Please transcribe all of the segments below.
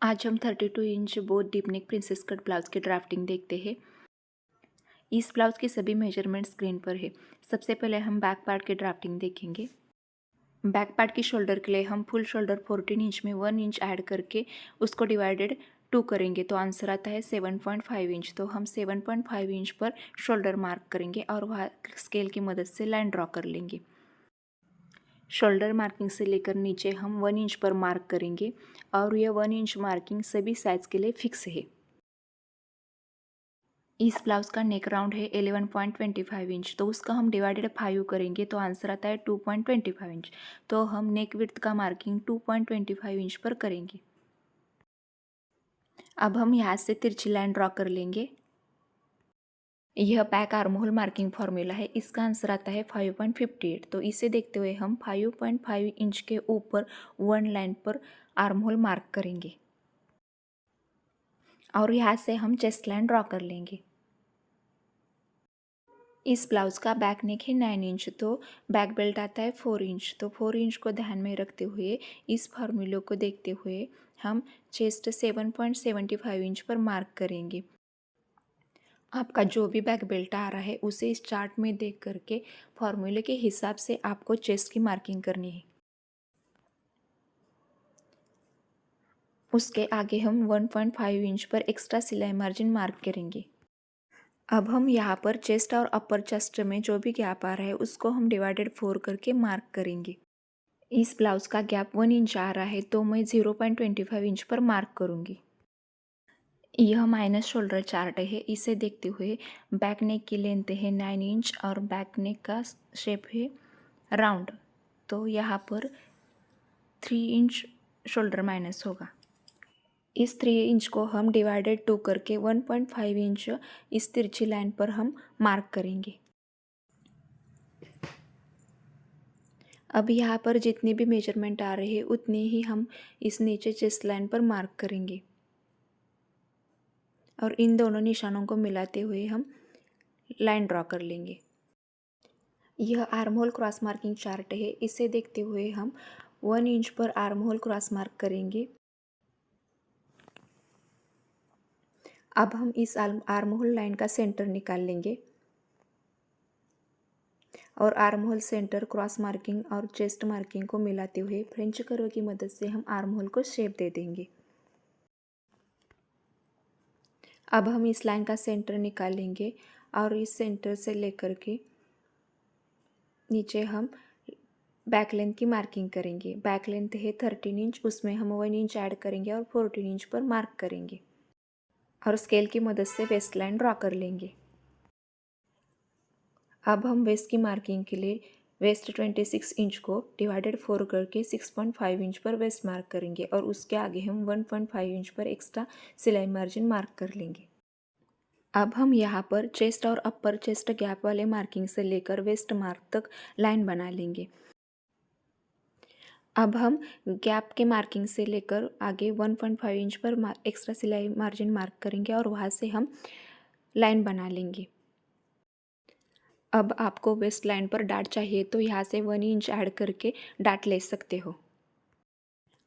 आज हम 32 inch both deep neck princess cut blouse की ड्राफ्टिंग देखते हैं। इस ब्लाउज की सभी मेजरमेंट स्क्रीन पर है। सबसे पहले हम बैक पार्ट की ड्राफ्टिंग देखेंगे। बैक पार्ट की शोल्डर के लिए हम फुल शोल्डर 14 इंच में 1 इंच ऐड करके उसको डिवाइडेड 2 करेंगे तो आंसर आता है 7.5 इंच। तो हम 7.5 इंच पर शोल्डर मार्क करेंगे और वहाँ स्केल की मदद से लाइन ड्रॉ कर लेंगे। शोल्डर मार्किंग से लेकर नीचे हम 1 इंच पर मार्क करेंगे और यह 1 इंच मार्किंग सभी साइज़ के लिए फिक्स है। इस ब्लाउज़ का नेक राउंड है 11.25 इंच, तो उसका हम डिवाइडेड 5 करेंगे तो आंसर आता है 2.25 इंच। तो हम नेक विड्थ का मार्किंग 2.25 इंच पर करेंगे। अब हम यहाँ से तिरछी लाइन ड्रॉ कर लेंगे। यह back arm hole marking formula है, इसका आंसर आता है 5.58। तो इसे देखते हुए हम 5.5 इंच के ऊपर 1 लाइन पर आर्म होल मार्क करेंगे और यहाँ से हम चेस्ट लाइन ड्रॉ कर लेंगे। इस ब्लाउज़ का बैक नेक है 9 इंच, तो बैक बेल्ट आता है 4 इंच। तो 4 इंच को ध्यान में रखते हुए इस फार्मूले को देखते हुए हम चेस्ट 7.75 इंच पर मार्क करेंगे। आपका जो भी बैक बेल्ट आ रहा है उसे इस चार्ट में देख करके फार्मूले के हिसाब से आपको चेस्ट की मार्किंग करनी है। उसके आगे हम 1.5 इंच पर एक्स्ट्रा सिलाई मार्जिन मार्क करेंगे। अब हम यहाँ पर चेस्ट और अपर चेस्ट में जो भी गैप आ रहा है उसको हम डिवाइडेड 4 करके मार्क करेंगे। इस ब्लाउज़ का गैप 1 इंच आ रहा है तो मैं 0.25 इंच पर मार्क करूँगी। यह माइनस शोल्डर चार्ट है, इसे देखते हुए बैक नेक की लेंथ है 9 इंच और बैक नेक का शेप है राउंड, तो यहाँ पर 3 इंच शोल्डर माइनस होगा। इस 3 इंच को हम डिवाइडेड 2 करके 1.5 इंच इस तिरछी लाइन पर हम मार्क करेंगे। अब यहाँ पर जितने भी मेजरमेंट आ रहे हैं उतने ही हम इस नीचे चेस्ट लाइन पर मार्क करेंगे और इन दोनों निशानों को मिलाते हुए हम लाइन ड्रॉ कर लेंगे। यह arm hole cross marking chart है, इसे देखते हुए हम 1 इंच पर आर्म होल क्रॉस मार्क करेंगे। अब हम इस आर्म होल लाइन का सेंटर निकाल लेंगे और arm hole centre cross marking और चेस्ट मार्किंग को मिलाते हुए फ्रेंच कर्व की मदद से हम आर्म होल को शेप दे देंगे। अब हम इस लाइन का सेंटर निकालेंगे और इस सेंटर से लेकर के नीचे हम बैक लेंथ की मार्किंग करेंगे। बैक लेंथ है 13 इंच, उसमें हम 1 इंच ऐड करेंगे और 14 इंच पर मार्क करेंगे और स्केल की मदद से वेस्ट लाइन ड्रॉ कर लेंगे। अब हम वेस्ट की मार्किंग के लिए वेस्ट 26 इंच को डिवाइडेड 4 करके 6.5 इंच पर वेस्ट मार्क करेंगे और उसके आगे हम 1.5 इंच पर एक्स्ट्रा सिलाई मार्जिन मार्क कर लेंगे। अब हम यहाँ पर चेस्ट और अपर चेस्ट गैप वाले मार्किंग से लेकर वेस्ट मार्क तक लाइन बना लेंगे। अब हम गैप के मार्किंग से लेकर आगे 1.5 इंच पर एक्स्ट्रा सिलाई मार्जिन मार्क करेंगे और वहाँ से हम लाइन बना लेंगे। अब आपको वेस्ट लाइन पर डाट चाहिए तो यहाँ से 1 इंच ऐड करके डाट ले सकते हो।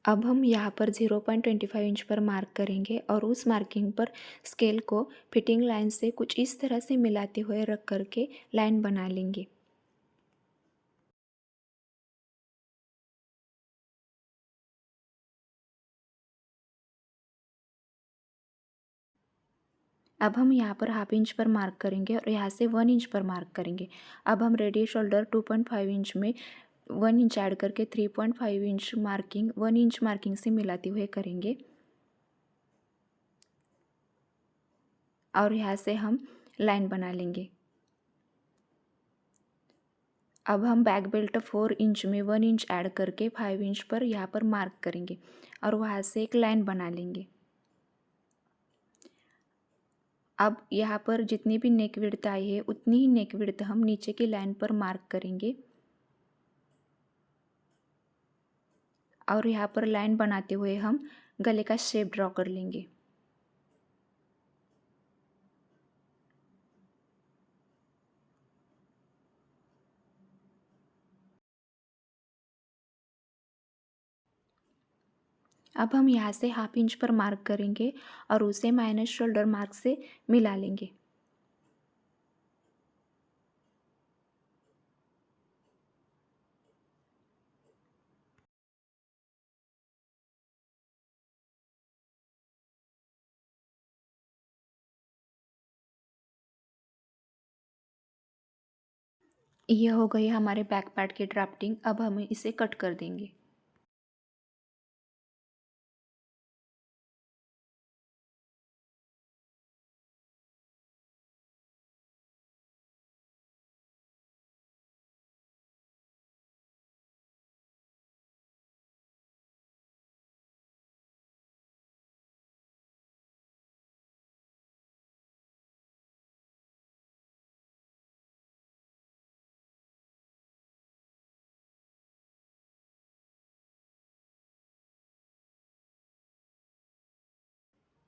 अब हम यहाँ पर 0.25 इंच पर मार्क करेंगे और उस मार्किंग पर स्केल को फिटिंग लाइन से कुछ इस तरह से मिलाते हुए रख करके लाइन बना लेंगे। अब हम यहाँ पर हाफ इंच पर मार्क करेंगे और यहाँ से 1 इंच पर मार्क करेंगे। अब हम रेडियस शोल्डर 2.5 इंच में 1 इंच ऐड करके 3.5 इंच मार्किंग 1 इंच मार्किंग से मिलाते हुए करेंगे और यहाँ से हम लाइन बना लेंगे। अब हम बैक बेल्ट 4 इंच में 1 इंच ऐड करके 5 इंच पर यहाँ पर मार्क करेंगे और वहाँ से एक लाइन बना लेंगे। अब यहाँ पर जितनी भी नेक विड्थ आई है उतनी ही नेक विड्थ हम नीचे की लाइन पर मार्क करेंगे और यहाँ पर लाइन बनाते हुए हम गले का शेप ड्रॉ कर लेंगे। अब हम यहाँ से हाफ इंच पर मार्क करेंगे और उसे माइनस शोल्डर मार्क से मिला लेंगे। यह हो गई हमारे बैक पार्ट की ड्राफ्टिंग। अब हम इसे कट कर देंगे।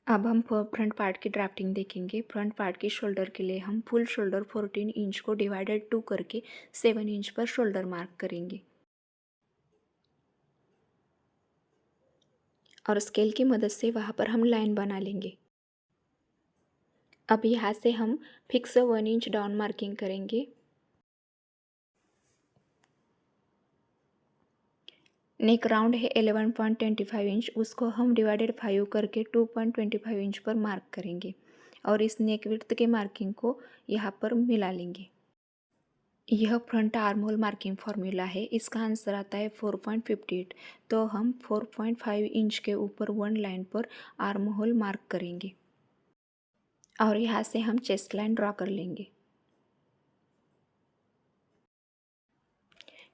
अब हम फ्रंट पार्ट की ड्राफ्टिंग देखेंगे। फ्रंट पार्ट की शोल्डर के लिए हम फुल शोल्डर 14 इंच को डिवाइडेड 2 करके 7 इंच पर शोल्डर मार्क करेंगे और स्केल की मदद से वहाँ पर हम लाइन बना लेंगे। अब यहाँ से हम फिक्स 1 इंच डाउन मार्किंग करेंगे। नेक राउंड है 11.25 इंच, उसको हम डिवाइडेड 5 करके 2.25 इंच पर मार्क करेंगे और इस नेक विड्थ के मार्किंग को यहाँ पर मिला लेंगे। यह front arm hole marking formula है। इसका आंसर आता है 4.58। तो हम 4.5 इंच के ऊपर वन लाइन पर आर्म होल मार्क करेंगे और यहाँ से हम चेस्ट लाइन ड्रॉ कर लेंगे।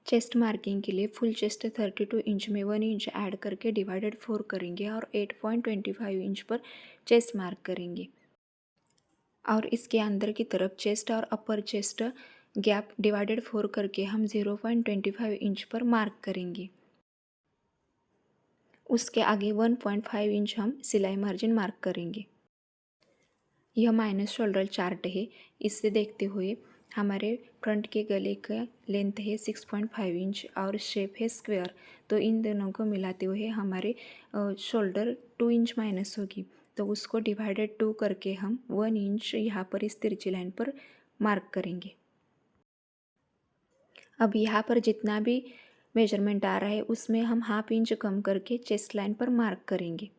चेस्ट मार्किंग के लिए फुल चेस्ट 32 इंच में 1 इंच ऐड करके डिवाइडेड 4 करेंगे और 8.25 इंच पर चेस्ट मार्क करेंगे और इसके अंदर की तरफ चेस्ट और अपर चेस्ट गैप डिवाइडेड 4 करके हम 0.25 इंच पर मार्क करेंगे। उसके आगे 1.5 इंच हम सिलाई मार्जिन मार्क करेंगे। यह माइनस शोल्डर चार्ट है। इससे देखते हुए हमारे फ्रंट के गले का लेंथ है 6.5 इंच और शेप है स्क्वायर। तो इन दोनों को मिलाते हुए हमारे शोल्डर 2 इंच माइनस होगी। तो उसको डिवाइडेड 2 करके हम 1 इंच यहाँ पर इस तिरछी लाइन पर मार्क करेंगे। अब यहाँ पर जितना भी मेजरमेंट आ रहा है उसमें हम हाफ इंच कम करके चेस्ट लाइन पर मार्क करेंगे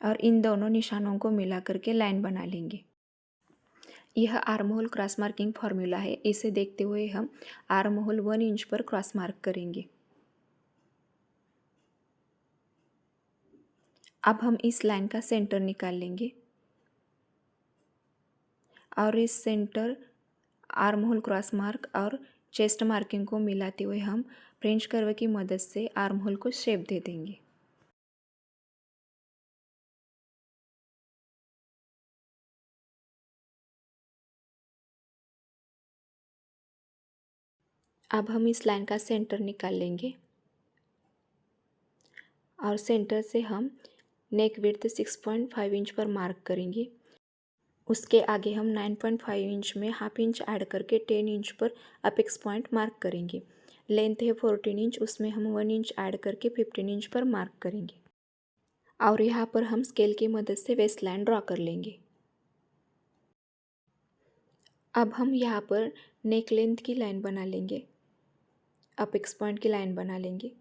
और इन दोनों निशानों को मिला करके लाइन बना लेंगे। यह arm hole cross marking formula है। इसे देखते हुए हम आर्म होल 1 इंच पर क्रॉस मार्क करेंगे। अब हम इस लाइन का सेंटर निकाल लेंगे और इस centre arm hole cross mark और चेस्ट मार्किंग को मिलाते हुए हम फ्रेंच कर्व की मदद से आर्म होल को शेप दे देंगे। अब हम इस लाइन का सेंटर निकाल लेंगे और सेंटर से हम नेक विड्थ 6.5 इंच पर मार्क करेंगे। उसके आगे हम 9.5 इंच में हाफ इंच ऐड करके 10 इंच पर अपेक्स पॉइंट मार्क करेंगे। लेंथ है 14 इंच, उसमें हम 1 इंच ऐड करके 15 इंच पर मार्क करेंगे और यहाँ पर हम स्केल की मदद से वेस्ट लाइन ड्रॉ कर लेंगे। अब हम यहाँ पर नेक लेंथ की लाइन बना लेंगे, अपेक्स पॉइंट की लाइन बना लेंगे।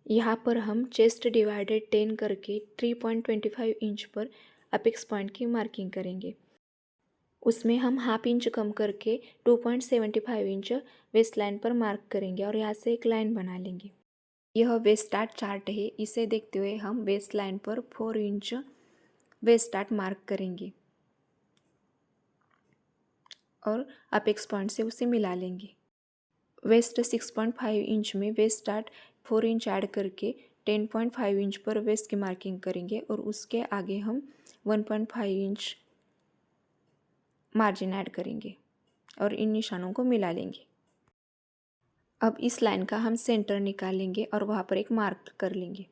यहाँ पर हम चेस्ट डिवाइडेड 10 करके 3.25 इंच पर अपेक्स पॉइंट की मार्किंग करेंगे। उसमें हम हाफ इंच कम करके 2.75 इंच वेस्ट लाइन पर मार्क करेंगे और यहाँ से एक लाइन बना लेंगे। यह वेस्ट स्टार्ट चार्ट है। इसे देखते हुए हम वेस्ट लाइन पर 4 इंच वेस्ट स्टार्ट मार्क करेंगे और अपेक्स पॉइंट से उसे मिला लेंगे। वेस्ट 6.5 इंच में वेस्ट स्टार्ट 4 इंच ऐड करके 10.5 इंच पर वेस्ट की मार्किंग करेंगे और उसके आगे हम 1.5 इंच मार्जिन ऐड करेंगे और इन निशानों को मिला लेंगे। अब इस लाइन का हम सेंटर निकालेंगे और वहाँ पर एक मार्क कर लेंगे।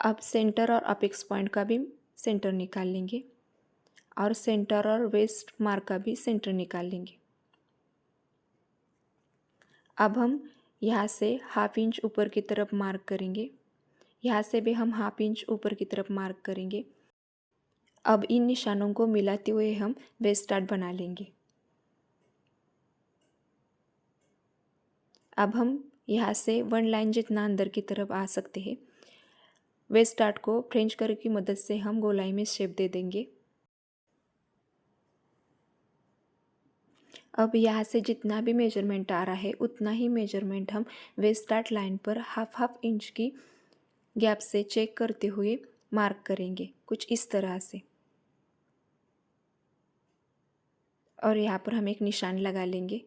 अब सेंटर और अपेक्स पॉइंट का भी सेंटर निकाल लेंगे और सेंटर और वेस्ट मार्क का भी सेंटर निकाल लेंगे। अब हम यहाँ से हाफ इंच ऊपर की तरफ मार्क करेंगे। यहाँ से भी हम हाफ इंच ऊपर की तरफ मार्क करेंगे। अब इन निशानों को मिलाते हुए हम वेस्ट डार्ट बना लेंगे। अब हम यहाँ से 1 लाइन जितना अंदर की तरफ आ सकते हैं। वेस्ट डार्ट को फ्रेंच कर्व की मदद से हम गोलाई में शेप दे देंगे। अब यहाँ से जितना भी मेजरमेंट आ रहा है उतना ही मेजरमेंट हम वेस्ट डार्ट लाइन पर हाफ इंच की गैप से चेक करते हुए मार्क करेंगे, कुछ इस तरह से। और यहाँ पर हम एक निशान लगा लेंगे।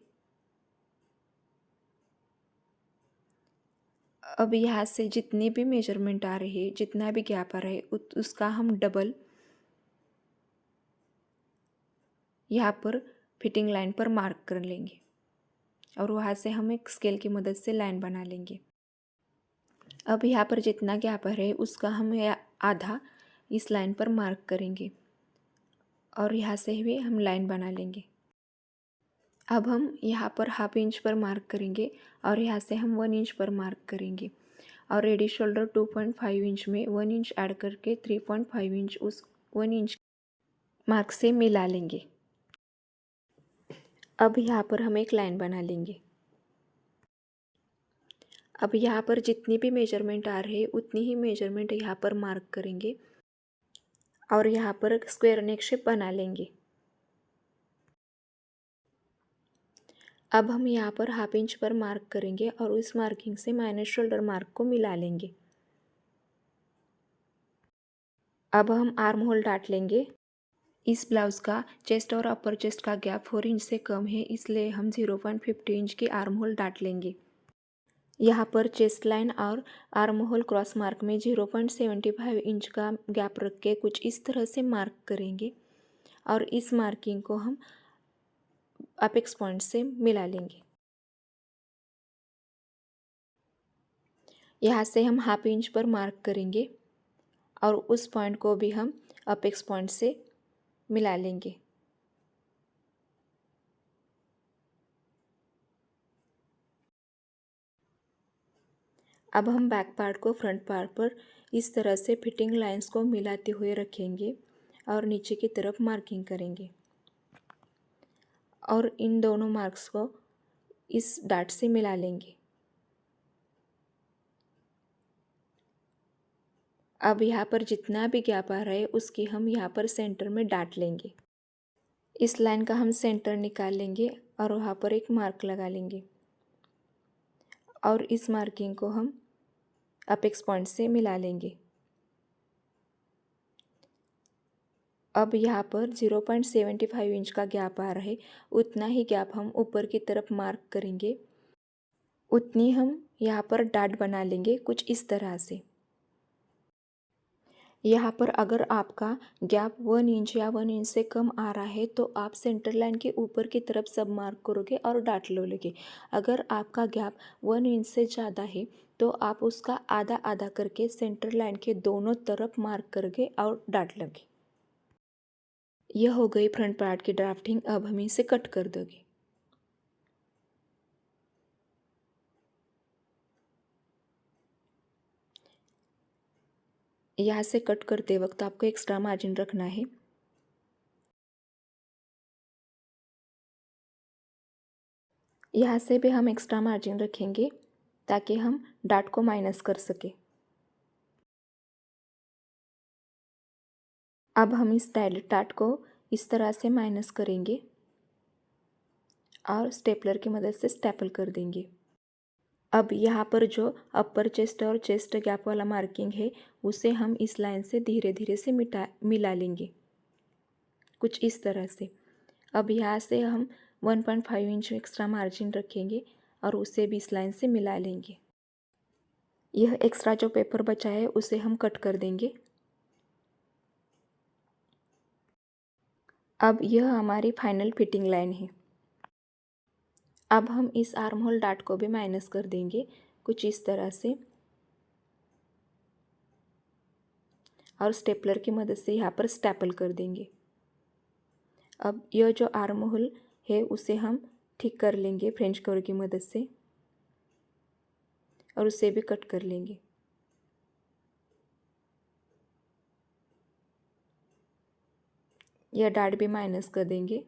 अब यहाँ से जितने भी मेजरमेंट आ रहे हैं, जितना भी गैप आ रहा है उसका हम डबल यहाँ पर फिटिंग लाइन पर मार्क कर लेंगे और वहाँ से हम एक स्केल की मदद से लाइन बना लेंगे। अब यहाँ पर जितना गैप आ रहा है उसका हम आधा इस लाइन पर मार्क करेंगे और यहाँ से भी हम लाइन बना लेंगे। अब हम यहाँ पर हाफ इंच पर मार्क करेंगे और यहाँ से हम 1 इंच पर मार्क करेंगे और रेडी शोल्डर 2.5 इंच में 1 इंच ऐड करके 3.5 इंच उस 1 इंच मार्क से मिला लेंगे। अब यहाँ पर हम एक लाइन बना लेंगे। अब यहाँ पर जितनी भी मेजरमेंट आ रही है उतनी ही मेजरमेंट यहाँ पर मार्क करेंगे और यहाँ पर स्क्वायर नेक शेप बना लेंगे। अब हम यहाँ पर हाफ इंच पर मार्क करेंगे और उस मार्किंग से माइनस शोल्डर मार्क को मिला लेंगे। अब हम आर्म होल डाट लेंगे। इस ब्लाउज़ का चेस्ट और अपर चेस्ट का गैप 4 इंच से कम है, इसलिए हम 0.50 इंच की आर्म होल डाट लेंगे। यहाँ पर चेस्ट लाइन और आर्म होल क्रॉस मार्क में 0.75 इंच का गैप रख के कुछ इस तरह से मार्क करेंगे और इस मार्किंग को हम अपेक्स पॉइंट से मिला लेंगे। यहाँ से हम हाफ इंच पर मार्क करेंगे और उस पॉइंट को भी हम अपेक्स पॉइंट से मिला लेंगे। अब हम बैक पार्ट को फ्रंट पार्ट पर इस तरह से फिटिंग लाइंस को मिलाते हुए रखेंगे और नीचे की तरफ मार्किंग करेंगे और इन दोनों मार्क्स को इस डाट से मिला लेंगे। अब यहाँ पर जितना भी गैप आ रहा है उसकी हम यहाँ पर सेंटर में डाट लेंगे। इस लाइन का हम सेंटर निकाल लेंगे और वहाँ पर एक मार्क लगा लेंगे और इस मार्किंग को हम अपेक्स पॉइंट से मिला लेंगे। अब यहाँ पर 0.75 इंच का गैप आ रहा है, उतना ही गैप हम ऊपर की तरफ मार्क करेंगे, उतनी हम यहाँ पर डाट बना लेंगे कुछ इस तरह से। यहाँ पर अगर आपका गैप 1 इंच या 1 इंच से कम आ रहा है तो आप सेंटर लाइन के ऊपर की तरफ सब मार्क करोगे और डाट लोगे। अगर आपका गैप 1 इंच से ज़्यादा है तो आप उसका आधा आधा करके सेंटर लाइन के दोनों तरफ मार्क करोगे और डाट लोगे। यह हो गई फ्रंट पार्ट की ड्राफ्टिंग। अब हम इसे कट कर दोगे। यहाँ से कट करते वक्त आपको एक्स्ट्रा मार्जिन रखना है। यहाँ से भी हम एक्स्ट्रा मार्जिन रखेंगे ताकि हम डाट को माइनस कर सके। अब हम इस डाट को इस तरह से माइनस करेंगे और स्टेपलर की मदद से स्टेपल कर देंगे। अब यहाँ पर जो अपर चेस्ट और चेस्ट गैप वाला मार्किंग है उसे हम इस लाइन से धीरे धीरे से मिला लेंगे कुछ इस तरह से। अब यहाँ से हम 1.5 इंच एक्स्ट्रा मार्जिन रखेंगे और उसे भी इस लाइन से मिला लेंगे। यह एक्स्ट्रा जो पेपर बचा है उसे हम कट कर देंगे। अब यह हमारी फाइनल फिटिंग लाइन है। अब हम इस आर्म होल डाट को भी माइनस कर देंगे कुछ इस तरह से और स्टेपलर की मदद से यहाँ पर स्टेपल कर देंगे। अब यह जो आर्म होल है उसे हम ठीक कर लेंगे फ्रेंच कर्व की मदद से। और उसे भी कट कर लेंगे। यह डार्ट भी माइनस कर देंगे।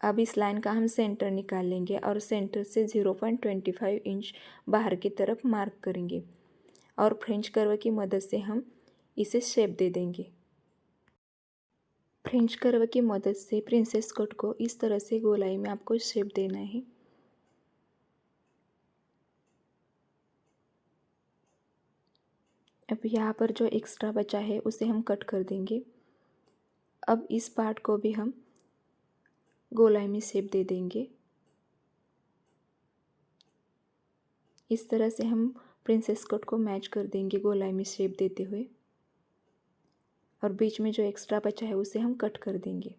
अब इस लाइन का हम सेंटर निकाल लेंगे और सेंटर से 0.25 इंच बाहर की तरफ मार्क करेंगे और फ्रेंच कर्व की मदद से हम इसे शेप दे देंगे। फ्रेंच कर्व की मदद से प्रिंसेस कट को इस तरह से गोलाई में आपको शेप देना है। अब यहाँ पर जो एक्स्ट्रा बचा है उसे हम कट कर देंगे। अब इस पार्ट को भी हम गोलाई में शेप दे देंगे। इस तरह से हम प्रिंसेस कट को मैच कर देंगे गोलाई में शेप देते हुए, और बीच में जो एक्स्ट्रा बचा है उसे हम कट कर देंगे।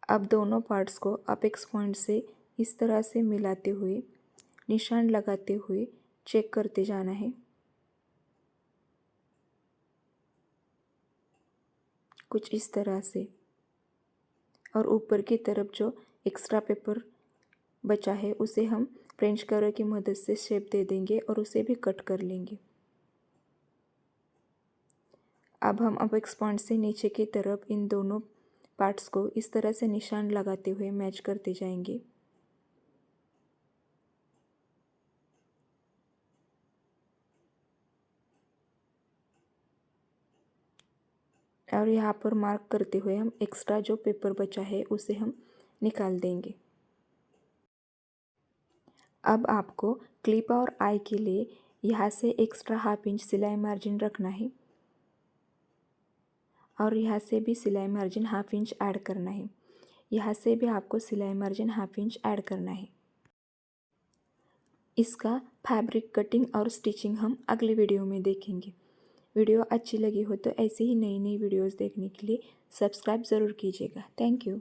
अब दोनों पार्ट्स को अपेक्स पॉइंट से इस तरह से मिलाते हुए, निशान लगाते हुए चेक करते जाना है। कुछ इस तरह से, और ऊपर की तरफ जो एक्स्ट्रा पेपर बचा है उसे हम फ्रेंच कर्व की मदद से शेप दे देंगे और उसे भी कट कर लेंगे। अब हम अपेक्स पॉइंट से नीचे की तरफ इन दोनों पार्ट्स को इस तरह से निशान लगाते हुए मैच करते जाएंगे। और यहाँ पर मार्क करते हुए हम एक्स्ट्रा जो पेपर बचा है उसे हम निकाल देंगे। अब आपको क्लिप और आई के लिए यहाँ से एक्स्ट्रा ½ इंच सिलाई मार्जिन रखना है और यहाँ से भी सिलाई मार्जिन ½ इंच ऐड करना है। यहाँ से भी आपको सिलाई मार्जिन ½ इंच ऐड करना है। इसका फैब्रिक कटिंग और स्टिचिंग हम अगली वीडियो में देखेंगे। वीडियो अच्छी लगी हो तो ऐसे ही नई नई वीडियोस देखने के लिए सब्सक्राइब ज़रूर कीजिएगा। Thank you.